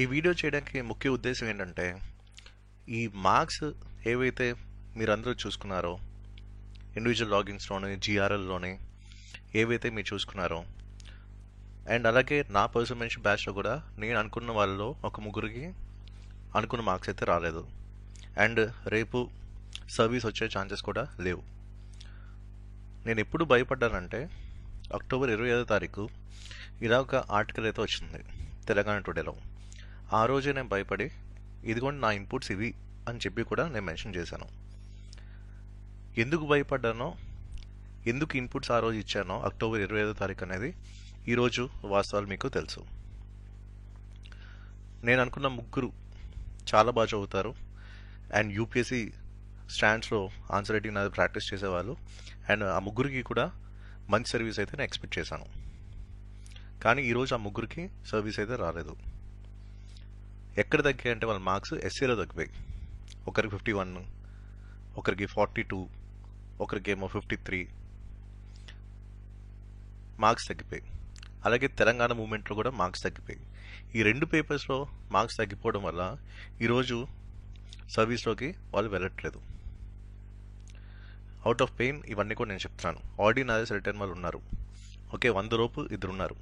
ఈ వీడియో చేయడానికి ముఖ్య ఉద్దేశం ఏంటంటే, ఈ మార్క్స్ ఏవైతే మీరందరూ చూసుకున్నారో, ఇండివిజువల్ లాగిన్స్‌లోని, జీఆర్ఎల్‌లోని ఏవైతే మీరు చూసుకున్నారో, అండ్ అలాగే నా పర్సనల్ మెంటర్‌షిప్ బ్యాచ్‌లో కూడా నేను అనుకున్న వాళ్ళలో ఒక ముగ్గురికి అనుకున్న మార్క్స్ అయితే రాలేదు. అండ్ రేపు సర్వీస్ వచ్చే ఛాన్సెస్ కూడా లేవు. నేను ఎప్పుడు భయపడ్డానంటే, అక్టోబర్ 25వ తారీఖు ఇలా ఒక ఆర్టికల్ అయితే వచ్చింది తెలంగాణ టుడేలో. ఆ రోజే నేను భయపడి, ఇదిగోండి నా ఇన్పుట్స్ ఇవి అని చెప్పి కూడా నేను మెన్షన్ చేశాను. ఎందుకు భయపడ్డానో, ఎందుకు ఇన్పుట్స్ ఆ రోజు ఇచ్చానో అక్టోబర్ 25వ తారీఖు అనేది ఈరోజు వాస్తవాలు మీకు తెలుసు. నేను అనుకున్న ముగ్గురు చాలా బాగా చదువుతారు అండ్ యూపీఎస్సీ స్టాండ్స్లో ఆన్సర్ రైటింగ్ నాది ప్రాక్టీస్ చేసేవాళ్ళు, అండ్ ఆ ముగ్గురికి కూడా మంచి సర్వీస్ అయితే నేను ఎక్స్పెక్ట్ చేశాను. కానీ ఈరోజు ఆ ముగ్గురికి సర్వీస్ అయితే రాలేదు. ఎక్కడ తగ్గాయి అంటే వాళ్ళ మార్క్స్ ఎస్సీలో తగ్గిపోయి, ఒకరికి 51, ఒకరికి 42, ఒకరికేమో 53 మార్క్స్ తగ్గిపోయి. అలాగే తెలంగాణ మూమెంట్లో కూడా మార్క్స్ తగ్గిపోయి. ఈ రెండు పేపర్స్లో మార్క్స్ తగ్గిపోవడం వల్ల ఈరోజు సర్వీస్లోకి వాళ్ళు వెళ్ళట్లేదు. అవుట్ ఆఫ్ పెయిన్ ఇవన్నీ కూడా నేను చెప్తున్నాను. ఆల్రెడీ నాదే రిటర్న్ వాళ్ళు ఉన్నారు. ఓకే, 100 లోపు ఇద్దరు ఉన్నారు.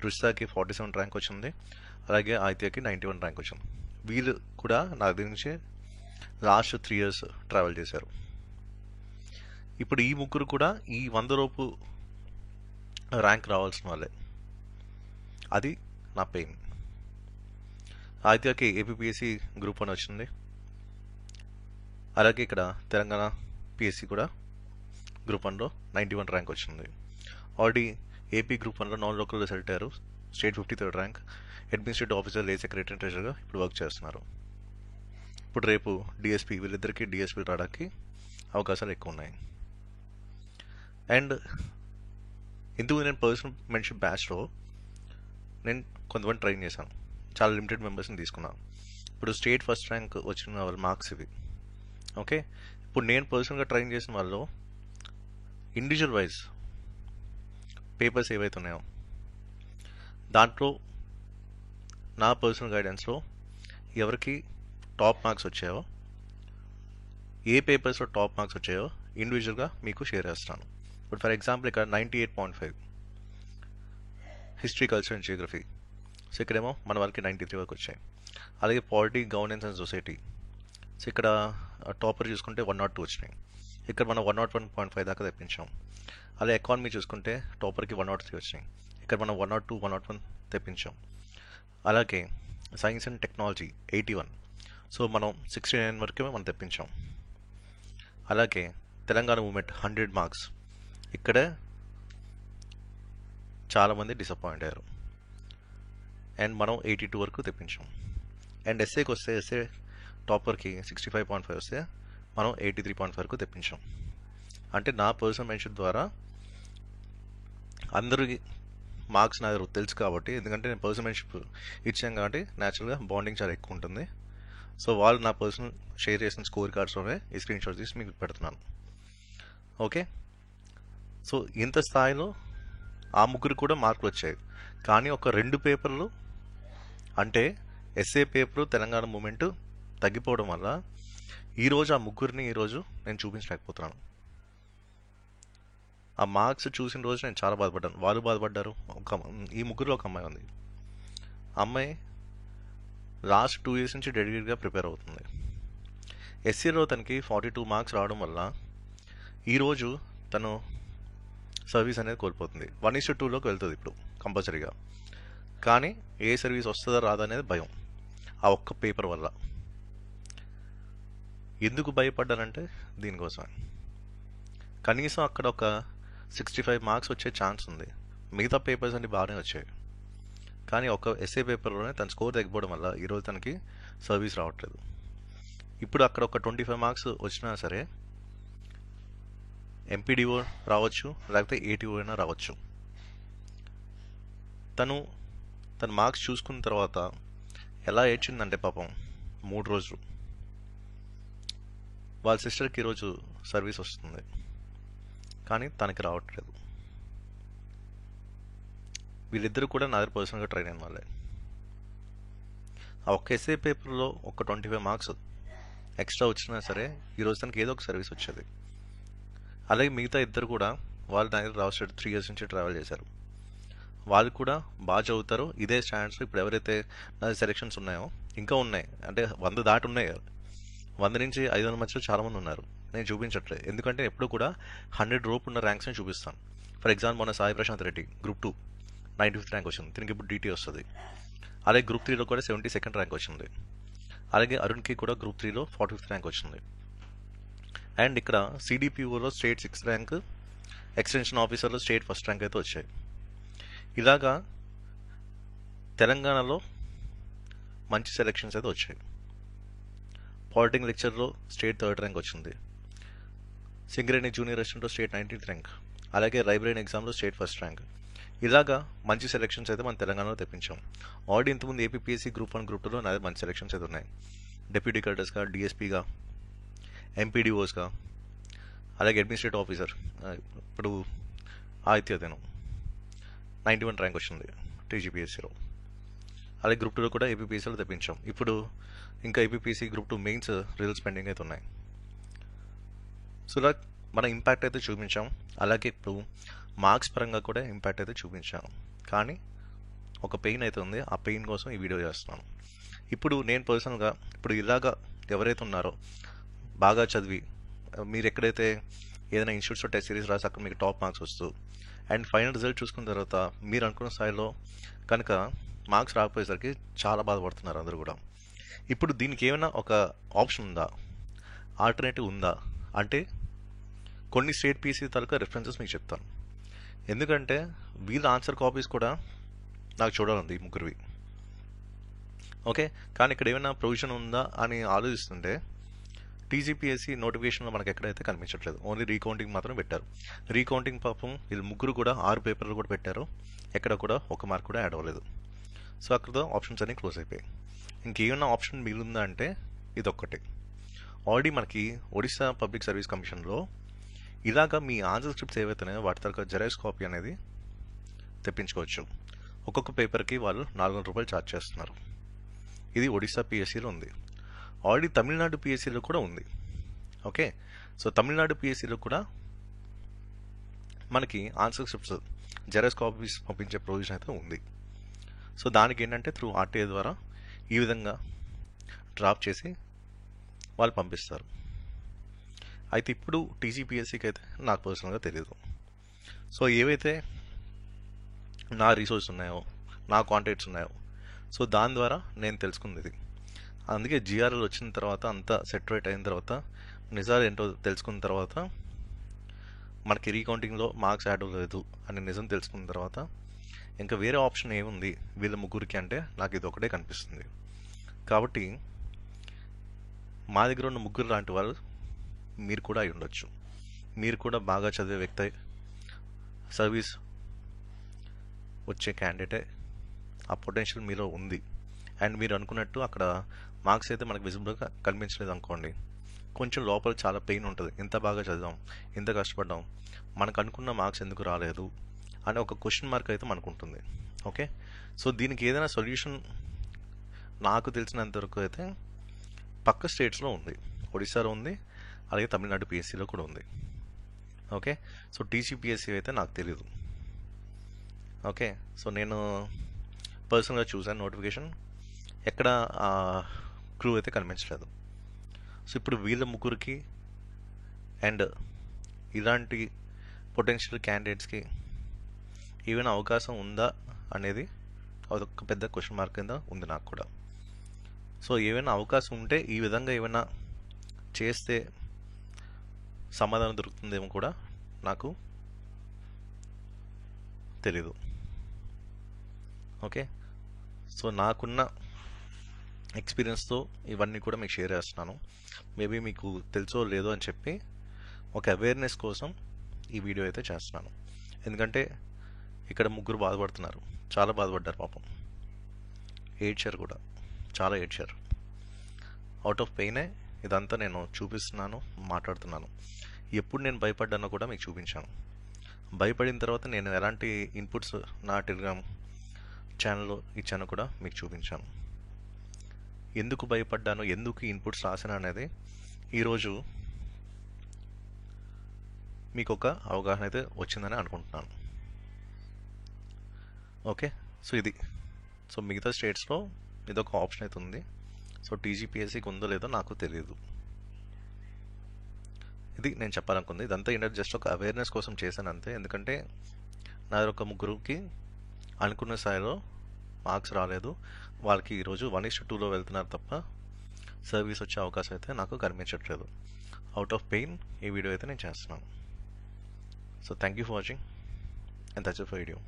రుషితాకి 47 ర్యాంక్ వచ్చింది, అలాగే ఆదిత్యకి 91 ర్యాంక్ వచ్చింది. వీళ్ళు కూడా నా దగ్గర నుంచి లాస్ట్ 3 years ట్రావెల్ చేశారు. ఇప్పుడు ఈ ముగ్గురు కూడా ఈ 100 లోపు ర్యాంక్ రావాల్సిన వాళ్ళే. అది నా పెయిన్. ఆదిత్యకి ఏపీపీఎస్సీ గ్రూప్ 1 వచ్చింది, అలాగే ఇక్కడ తెలంగాణ పిఎస్సి కూడా గ్రూప్ 1లో 91 ర్యాంక్ వచ్చింది. ఆల్రెడీ ఏపీ గ్రూప్ 1లో నాన్ లోకల్లో సెలెక్ట్ అయ్యారు, state 53rd rank, administrative officer, లే సెక్రటరీ అండ్ ట్రెజరర్గా ఇప్పుడు వర్క్ చేస్తున్నారు. ఇప్పుడు రేపు డిఎస్పీ, వీళ్ళిద్దరికీ డిఎస్పీ రావడానికి అవకాశాలు ఎక్కువ ఉన్నాయి. అండ్ ఎందుకు నేను పర్సనల్ మెంటర్‌షిప్ బ్యాచ్లో నేను కొంతమంది ట్రైన్ చేశాను, చాలా లిమిటెడ్ మెంబర్స్ని తీసుకున్నాను. ఇప్పుడు స్టేట్ ఫస్ట్ ర్యాంక్ వచ్చిన వాళ్ళ మార్క్స్ ఇవి. ఓకే, ఇప్పుడు నేను పర్సనల్గా ట్రైన్ చేసిన వాళ్ళు ఇండివిజువల్ వైజ్ పేపర్స్ ఏవైతే ఉన్నాయో దాంట్లో నా పర్సనల్ గైడెన్స్లో ఎవరికి టాప్ మార్క్స్ వచ్చాయో, ఏ పేపర్స్లో టాప్ మార్క్స్ వచ్చాయో ఇండివిజువల్గా మీకు షేర్ చేస్తాను. ఇప్పుడు ఫర్ ఎగ్జాంపుల్ ఇక్కడ 98.5 history, culture and Geography. So ఇక్కడేమో మన వాళ్ళకి 93 వరకు వచ్చాయి. అలాగే polity, governance and society, so ఇక్కడ టాపర్ చూసుకుంటే 102 వచ్చినాయి. ఇక్కడ మనం 101.5 దాకా తెప్పించాం. అలాగే ఎకానమీ చూసుకుంటే టాపర్కి 103 వచ్చినాయి. ఇక్కడ మనం 102, 101 తెప్పించాం. అలాగే సైన్స్ అండ్ టెక్నాలజీ 81, సో మనం 69 వరకే మనం తెప్పించాం. అలాగే తెలంగాణ మూమెంట్ 100 మార్క్స్, ఇక్కడే చాలామంది డిసప్పాయింట్ అయ్యారు, అండ్ మనం 82 వరకు తెప్పించాం. అండ్ ఎస్ఏకి వస్తే ఎస్ఏ టాపర్కి 65.5 వస్తే మనం 83.5 వరకు తెప్పించాం. అంటే నా పర్సనల్ మెంటర్‌షిప్ ద్వారా అందరికి మార్క్స్ నా దగ్గర తెలుసు కాబట్టి, ఎందుకంటే నేను పర్సనల్ మెంటర్‌షిప్ ఇచ్చాను కాబట్టి న్యాచురల్గా బాండింగ్ చాలా ఎక్కువ ఉంటుంది. సో వాళ్ళు నా పర్సనల్ షేర్ చేసిన స్కోర్ కార్డ్స్లోనే ఈ స్క్రీన్ షాట్ తీసి మీకు పెడుతున్నాను. ఓకే, సో ఇంత స్థాయిలో ఆ ముగ్గురు కూడా మార్కులు వచ్చాయి. కానీ ఒక 2 పేపర్లు, అంటే ఎస్ఏ పేపరు, తెలంగాణ మూమెంట్ తగ్గిపోవడం వల్ల ఈరోజు ఆ ముగ్గురిని ఈరోజు నేను చూపించలేకపోతున్నాను. ఆ మార్క్స్ చూసిన రోజు నేను చాలా బాధపడ్డాను, వాళ్ళు బాధపడ్డారు. ఈ ముగ్గురులో ఒక అమ్మాయి ఉంది. అమ్మాయి లాస్ట్ 2 years నుంచి డెడికేట్గా ప్రిపేర్ అవుతుంది. ఎస్సీలో తనకి 42 మార్క్స్ రావడం వల్ల ఈరోజు తను సర్వీస్ అనేది కోల్పోతుంది. 1:2లోకి వెళ్తుంది ఇప్పుడు కంపల్సరీగా. కానీ ఏ సర్వీస్ వస్తుందా రాదా అనేది భయం, ఆ ఒక్క పేపర్ వల్ల. ఎందుకు భయపడ్డానంటే దీనికోసం. కనీసం అక్కడ ఒక 65 మార్క్స్ వచ్చే ఛాన్స్ ఉంది, మిగతా పేపర్స్ అన్ని బాగానే వచ్చాయి. కానీ ఒక ఎస్ఏ పేపర్లోనే తన స్కోర్ తగ్గిపోవడం వల్ల ఈరోజు తనకి సర్వీస్ రావట్లేదు. ఇప్పుడు అక్కడ ఒక 25 మార్క్స్ వచ్చినా సరే ఎంపీడీఓ రావచ్చు, లేకపోతే ఏటీఓ అయినా రావచ్చు. తన మార్క్స్ చూసుకున్న తర్వాత ఎలా ఏడ్చిందంటే పాపం 3 రోజులు. వాళ్ళ సిస్టర్కి ఈరోజు సర్వీస్ వస్తుంది, కానీ తనకి రావట్లేదు. వీళ్ళిద్దరూ కూడా నా దగ్గర పర్సనల్గా ట్రైన్ అయిన వాళ్ళే. ఆ ఒక్క ఎస్ఏ పేపర్లో ఒక 25 మార్క్స్ ఎక్స్ట్రా వచ్చినా సరే ఈరోజు తనకి ఏదో ఒక సర్వీస్ వచ్చేది. అలాగే మిగతా ఇద్దరు కూడా వాళ్ళు నా దగ్గర రాష్ట్ర 3 years నుంచి ట్రావెల్ చేశారు. వాళ్ళు కూడా బాగా చదువుతారు. ఇదే స్టాండర్డ్స్లో ఇప్పుడు ఎవరైతే నా సెలెక్షన్స్ ఉన్నాయో ఇంకా ఉన్నాయి, అంటే 100 దాటి ఉన్నాయి. 100 నుంచి 500 మధ్యలో చాలామంది ఉన్నారు. నేను చూపించట్లేదు, ఎందుకంటే ఎప్పుడు కూడా 100 రూప్ ఉన్న ర్యాంక్స్ని చూపిస్తాను. ఫర్ ఎగ్జాంపుల్ మన Sai Prashanth Reddy group 2 95th rank వచ్చింది, దీనికి ఇప్పుడు DT వస్తుంది. అలాగే గ్రూప్ 3లో కూడా 72nd ర్యాంక్ వచ్చింది. అలాగే అరుణ్కి కూడా గ్రూప్ 3లో 45th ర్యాంక్ వచ్చింది. అండ్ ఇక్కడ CDPOలో స్టేట్ 6th ర్యాంక్, ఎక్స్టెన్షన్ ఆఫీసర్లో స్టేట్ 1st ర్యాంక్ అయితే వచ్చాయి. ఇలాగా తెలంగాణలో మంచి సెలెక్షన్స్ అయితే వచ్చాయి. పాలిటింగ్ లెక్చర్లో స్టేట్ 3rd ర్యాంక్ వచ్చింది. సింగరేణి జూనియర్ అసిస్టెంట్లో స్టేట్ 19th ర్యాంక్, అలాగే రైబ్రెయిన్ ఎగ్జామ్లో స్టేట్ 1st ర్యాంక్. ఇలాగా మంచి సెలెక్షన్స్ అయితే మన తెలంగాణలో తెప్పించాం. ఆల్రెడీ ఇంతకుముందు ఏపీఎస్సీ గ్రూప్ 1 గ్రూప్ 2లో నాది మంచి సెలెక్షన్స్ అయితే ఉన్నాయి. డెప్యూటీ కలెక్టర్స్గా, DSPగా, MPDOస్గా, అలాగే అడ్మినిస్ట్రేటివ్ ఆఫీసర్ ఇప్పుడు ఆదిత్యదేను 91 ర్యాంక్ వచ్చింది TGPSCలో. అలాగే గ్రూప్ 2లో కూడా ఏపీఎస్సీలో తెప్పించాం. ఇప్పుడు ఇంకా APSC group 2 mains results pending అయితే ఉన్నాయి. సో ఇలా మన ఇంపాక్ట్ అయితే చూపించాం. అలాగే ఇప్పుడు మార్క్స్ పరంగా కూడా ఇంపాక్ట్ అయితే చూపించాను. కానీ ఒక పెయిన్ అయితే ఉంది, ఆ పెయిన్ కోసం ఈ వీడియో చేస్తున్నాను. ఇప్పుడు నేను పర్సనల్గా ఇప్పుడు ఇలాగా ఎవరైతే ఉన్నారో బాగా చదివి మీరు ఎక్కడైతే ఏదైనా ఇన్స్టిట్యూట్స్లో టెస్ట్ సిరీస్ రాసి అక్కడ మీకు టాప్ మార్క్స్ వస్తూ అండ్ ఫైనల్ రిజల్ట్ చూసుకున్న తర్వాత మీరు అనుకున్న స్థాయిలో కనుక మార్క్స్ రాకపోయేసరికి చాలా బాధపడుతున్నారు అందరూ కూడా. ఇప్పుడు దీనికి ఏమైనా ఒక ఆప్షన్ ఉందా, ఆల్టర్నేటివ్ ఉందా అంటే కొన్ని స్టేట్ పీసీ తాలూకా రెఫరెన్సెస్ మీకు చెప్తాను. ఎందుకంటే వీళ్ళ ఆన్సర్ కాపీస్ కూడా నాకు చూడాలండి ఈ ముగ్గురివి. ఓకే, కానీ ఇక్కడ ఏమైనా ప్రొవిజన్ ఉందా అని ఆలోచిస్తుంటే TGPSC నోటిఫికేషన్లో మనకు ఎక్కడైతే కనిపించట్లేదు, ఓన్లీ రీకౌంటింగ్ మాత్రం పెట్టారు. రీకౌంటింగ్ పాపం వీళ్ళు ముగ్గురు కూడా 6 పేపర్లు కూడా పెట్టారు, ఎక్కడ కూడా ఒక మార్క్ కూడా యాడ్ అవ్వలేదు. సో అక్కడతో ఆప్షన్స్ అన్నీ క్లోజ్ అయిపోయాయి. ఇంకేమైనా ఆప్షన్ మిగిలిందా అంటే ఇదొక్కటి. ఆల్రెడీ మనకి ఒడిశా పబ్లిక్ సర్వీస్ కమిషన్లో ఇలాగా మీ ఆన్సర్ స్క్రిప్ట్స్ ఏవైతున్నాయో వాటి తరగతి జెరాక్స్ కాపీ అనేది తెప్పించుకోవచ్చు. ఒక్కొక్క పేపర్కి వాళ్ళు 400 రూపాయలు ఛార్జ్ చేస్తున్నారు. ఇది ఒడిశా PSCలో ఉంది. ఆల్రెడీ తమిళనాడు PSCలో కూడా ఉంది. ఓకే, సో తమిళనాడు PSCలో కూడా మనకి ఆన్సర్ స్క్రిప్ట్స్ జెరాక్స్ కాపీస్ పంపించే ప్రొవిజన్ అయితే ఉంది. సో దానికి ఏంటంటే త్రూ RTA ద్వారా ఈ విధంగా డ్రాప్ చేసి వాళ్ళు పంపిస్తారు. అయితే ఇప్పుడు TGPSCకి అయితే నాకు పర్సనల్గా తెలియదు. సో ఏవైతే నా రిసోర్స్ ఉన్నాయో, నా కాంటాక్ట్స్ ఉన్నాయో, సో దాని ద్వారా నేను తెలుసుకుంది ఇది. అందుకే GRL వచ్చిన తర్వాత అంతా సెటరేట్ అయిన తర్వాత నిజాలు ఏంటో తెలుసుకున్న తర్వాత మనకి రీకౌంటింగ్లో మార్క్స్ యాడ్ అవ్వలేదు అని నిజం తెలుసుకున్న తర్వాత ఇంకా వేరే ఆప్షన్ ఏముంది వీళ్ళ ముగ్గురికి అంటే నాకు ఇది ఒకటే కనిపిస్తుంది. కాబట్టి మా దగ్గర ఉన్న ముగ్గురు లాంటి వాళ్ళు మీరు కూడా అయి ఉండొచ్చు. మీరు కూడా బాగా చదివే వ్యక్తి, సర్వీస్ వచ్చే క్యాండిడేటే, ఆ పొటెన్షియల్ మీలో ఉంది. అండ్ మీరు అనుకున్నట్టు అక్కడ మార్క్స్ అయితే మనకు విజిబుల్గా కనిపించలేదు అనుకోండి, కొంచెం లోపల చాలా పెయిన్ ఉంటుంది. ఇంత బాగా చదివాం, ఇంత కష్టపడ్డాం, మనకు అనుకున్న మార్క్స్ ఎందుకు రాలేదు అనే ఒక క్వశ్చన్ మార్క్ అయితే మనకు ఉంటుంది. ఓకే, సో దీనికి ఏదైనా సొల్యూషన్ నాకు తెలిసినంతవరకు అయితే పక్క స్టేట్స్లో ఉంది. ఒడిశాలో ఉంది, అలాగే తమిళనాడు PSCలో కూడా ఉంది. ఓకే, సో TGPSC అయితే నాకు తెలీదు. ఓకే, సో నేను పర్సనల్గా చూసాను నోటిఫికేషన్, ఎక్కడ క్లూ అయితే కనిపించలేదు. సో ఇప్పుడు వీళ్ళ ముగ్గురికి అండ్ ఇలాంటి పొటెన్షియల్ క్యాండిడేట్స్కి ఏమైనా అవకాశం ఉందా అనేది అదొక పెద్ద క్వశ్చన్ మార్క్ కింద ఉంది నాకు కూడా. సో ఏమైనా అవకాశం ఉంటే ఈ విధంగా ఏమైనా చేస్తే సమాధానం దొరుకుతుందేమో కూడా నాకు తెలీదు. ఓకే, సో నాకున్న ఎక్స్పీరియన్స్తో ఇవన్నీ కూడా మీకు షేర్ చేస్తున్నాను. మేబీ మీకు తెలుసో లేదో అని చెప్పి ఒక అవేర్నెస్ కోసం ఈ వీడియో అయితే చేస్తున్నాను. ఎందుకంటే ఇక్కడ ముగ్గురు బాధపడుతున్నారు, చాలా బాధపడ్డారు పాపం, ఏడ్చారు కూడా, చాలా ఏడ్చారు. అవుట్ ఆఫ్ పెయినే ఇదంతా నేను చూపిస్తున్నాను, మాట్లాడుతున్నాను. ఎప్పుడు నేను భయపడ్డానో కూడా మీకు చూపించాను. భయపడిన తర్వాత నేను ఎలాంటి ఇన్పుట్స్ నా టెలిగ్రామ్ ఛానల్లో ఇచ్చానో కూడా మీకు చూపించాను. ఎందుకు భయపడ్డాను, ఎందుకు ఇన్పుట్స్ రాశాను అనేది ఈరోజు మీకు ఒక అవగాహన అయితే వచ్చిందని అనుకుంటున్నాను. ఓకే, సో ఇది. సో మిగతా స్టేట్స్లో ఇదొక ఆప్షన్ అయితే ఉంది. సో టీజీపీఎస్సీకి ఉందో లేదో నాకు తెలియదు. ఇది నేను చెప్పాలనుకుంది. ఇదంతా ఏంటంటే జస్ట్ ఒక అవేర్నెస్ కోసం చేశాను అంతే. ఎందుకంటే నా ఒక ముగ్గురికి అనుకున్న స్థాయిలో మార్క్స్ రాలేదు. వాళ్ళకి ఈరోజు 1:2లో వెళ్తున్నారు తప్ప సర్వీస్ వచ్చే అవకాశం అయితే నాకు కనిపించట్లేదు. అవుట్ ఆఫ్ పెయిన్ ఈ వీడియో అయితే నేను చేస్తున్నాను. So thank you for watching and that's it for video.